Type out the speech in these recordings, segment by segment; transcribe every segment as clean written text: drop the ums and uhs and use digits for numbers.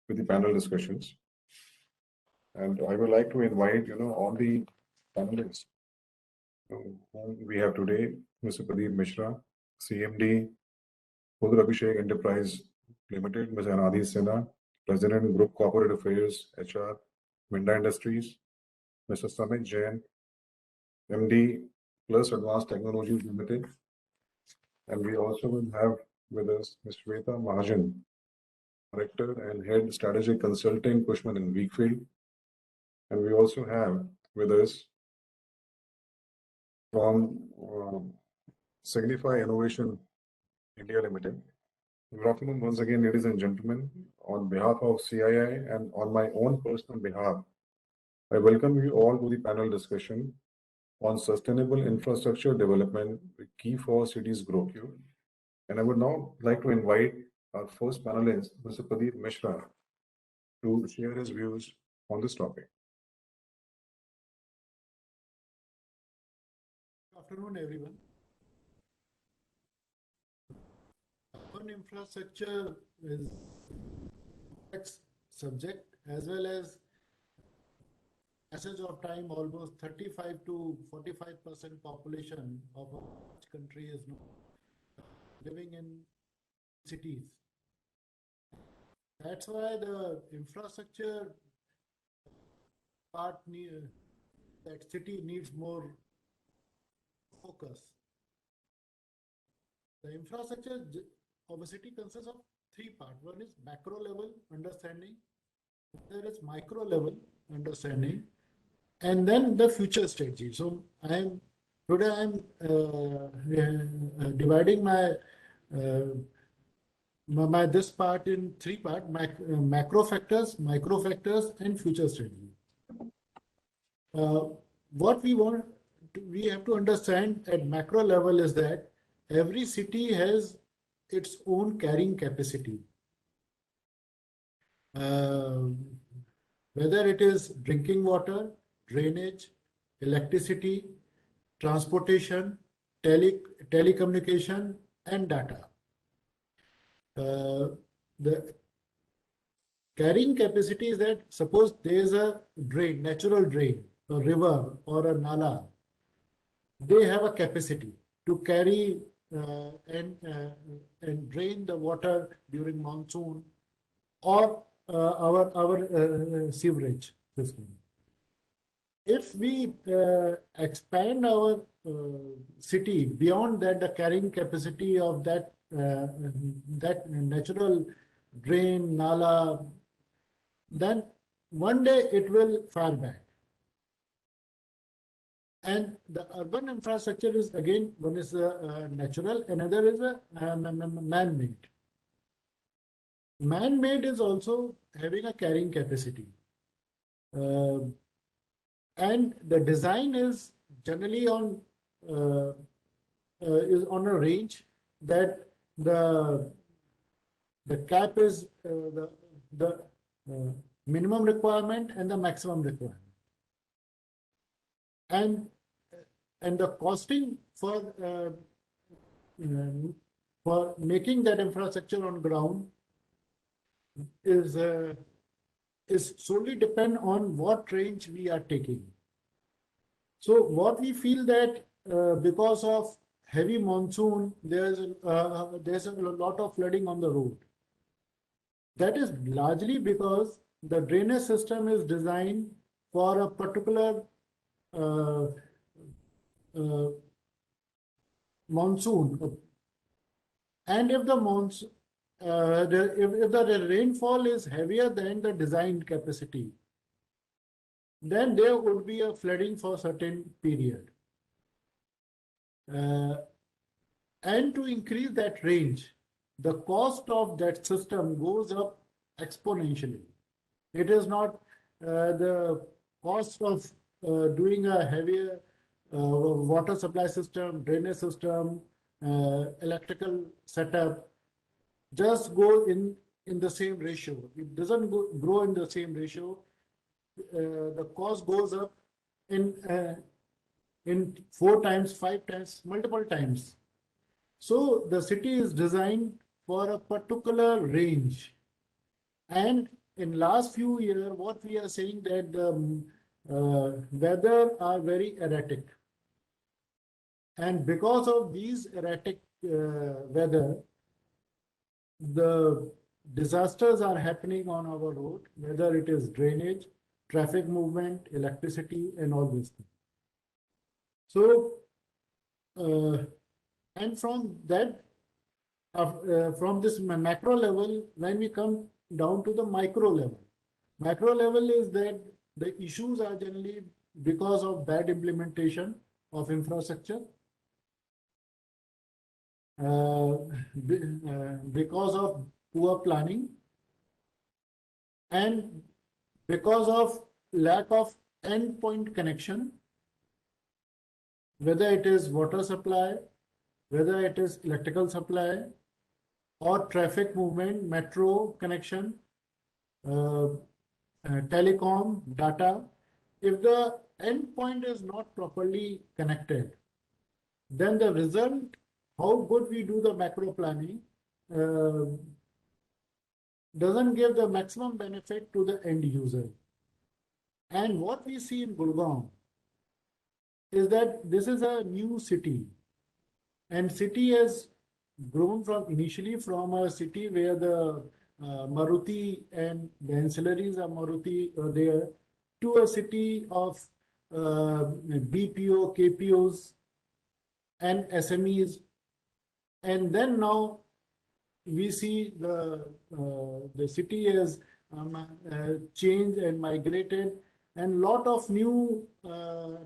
with the panel discussions. And I would like to invite, all the panelists whom we have today, Mr. Pradeep Misra, CMD, Abhishek Enterprise Limited, Ms. Anadi Sinha, President, Group Corporate Affairs, HR, Minda Industries, Mr. Samit Jain, MD, Plus Advanced Technologies Limited. And we also will have with us Ms. Shweta Mahajan, Director and Head Strategic Consulting, Cushman and Wakefield. And we also have with us from Signify Innovation India Limited. Good afternoon once again, ladies and gentlemen. On behalf of CII and on my own personal behalf, I welcome you all to the panel discussion on sustainable infrastructure development, key for cities growth. And I would now like to invite our first panelist, Mr. Pradeep Misra, to share his views on this topic. Good afternoon, everyone. Urban infrastructure is a complex subject, as well as passage of time, almost 35 to 45% population of our country is living in cities. That's why the infrastructure part that city needs more focus. The infrastructure of a city consists of three parts. One is macro level understanding, there is micro level understanding, and then the future strategy. So today I'm dividing my this part in three parts: macro factors, micro factors, and future strategy. What we have to understand at macro level is that every city has its own carrying capacity. Whether it is drinking water, drainage, electricity, transportation, telecommunication, and data. The carrying capacity is that suppose there is a drain, natural drain, a river or a nala, they have a capacity to carry and drain the water during monsoon or our sewerage system. If we expand our city beyond that, the carrying capacity of that natural drain, nala, then one day it will fire back. And the urban infrastructure is again, one is natural, another is man-made. Man-made is also having a carrying capacity. And the design is generally on a range that the cap is the minimum requirement and the maximum requirement. And the costing for making that infrastructure on ground is solely depend on what range we are taking. So what we feel that because of heavy monsoon, there's a lot of flooding on the road. That is largely because the drainage system is designed for a particular monsoon, and if the if the rainfall is heavier than the designed capacity, then there would be a flooding for a certain period. And to increase that range, the cost of that system goes up exponentially. It is not the cost of doing a heavier water supply system, drainage system, electrical setup, just go in the same ratio. It doesn't grow in the same ratio. The cost goes up in 4 times, 5 times, multiple times. So the city is designed for a particular range, and in last few years, what we are saying that the weather are very erratic. And because of these erratic weather, the disasters are happening on our road, whether it is drainage, traffic movement, electricity, and all these things. So, and from that, from this macro level, when we come down to the micro level is that the issues are generally because of bad implementation of infrastructure, because of poor planning, and because of lack of endpoint connection, whether it is water supply, whether it is electrical supply, or traffic movement, metro connection, telecom, data. If the endpoint is not properly connected, then the result, how good we do the macro planning, doesn't give the maximum benefit to the end user. And what we see in Gurgaon is that this is a new city, and city has grown from initially from a city where the Maruti and the ancillaries are Maruti there, to a city of BPO, KPOs, and SMEs, and then now we see the city has changed and migrated, and lot of new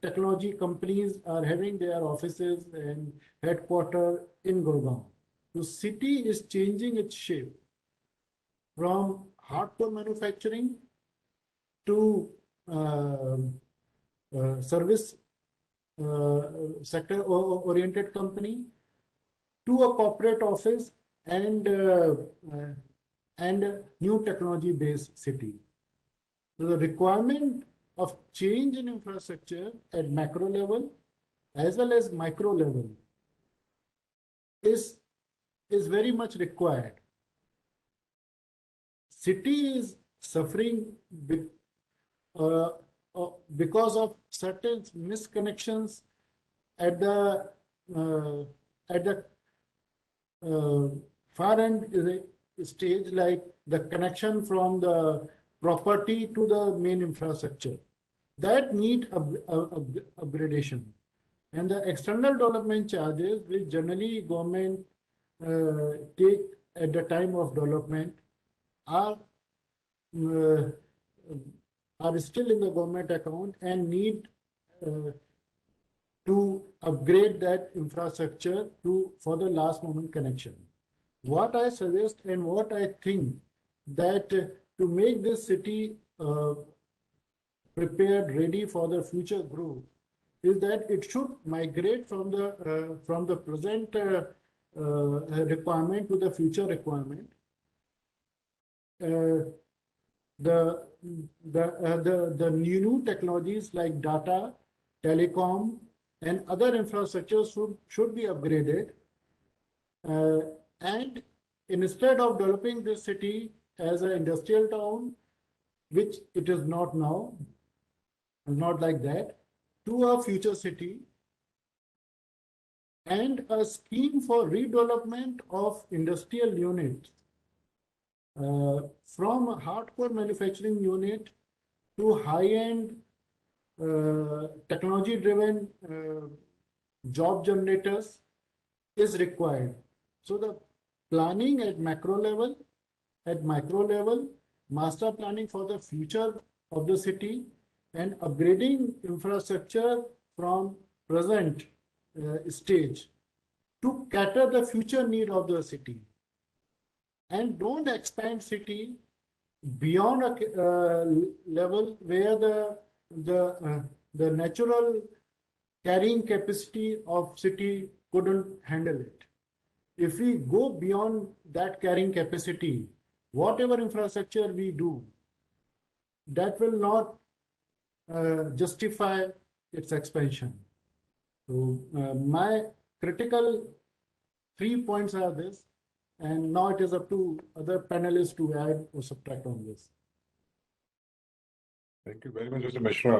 technology companies are having their offices and headquarters in Gurgaon. The city is changing its shape from hardcore manufacturing to service sector oriented company, to a corporate office, and new technology based city. So the requirement of change in infrastructure at macro level as well as micro level is very much required. City is suffering uh, because of certain misconnections at the far end stage, like the connection from the property to the main infrastructure, that need upgradation. And the external development charges, which generally government take at the time of development, are still in the government account and need to upgrade that infrastructure for the last moment connection. What I suggest and what I think that to make this city prepared, ready for the future growth, is that it should migrate from the present requirement to the future requirement. The new technologies like data, telecom, and other infrastructures should be upgraded. And instead of developing this city as an industrial town, which it is not now, not like that, to a future city, and a scheme for redevelopment of industrial units from a hardcore manufacturing unit to high-end technology-driven job generators is required. So the planning at macro level, at micro level, master planning for the future of the city, and upgrading infrastructure from present stage to cater the future need of the city. And don't expand city beyond a level where the natural carrying capacity of city couldn't handle it. If we go beyond that carrying capacity, whatever infrastructure we do, that will not justify its expansion. So my critical 3 points are this, and now it is up to other panelists to add or subtract on this. Thank you very much, Mr. Mishra.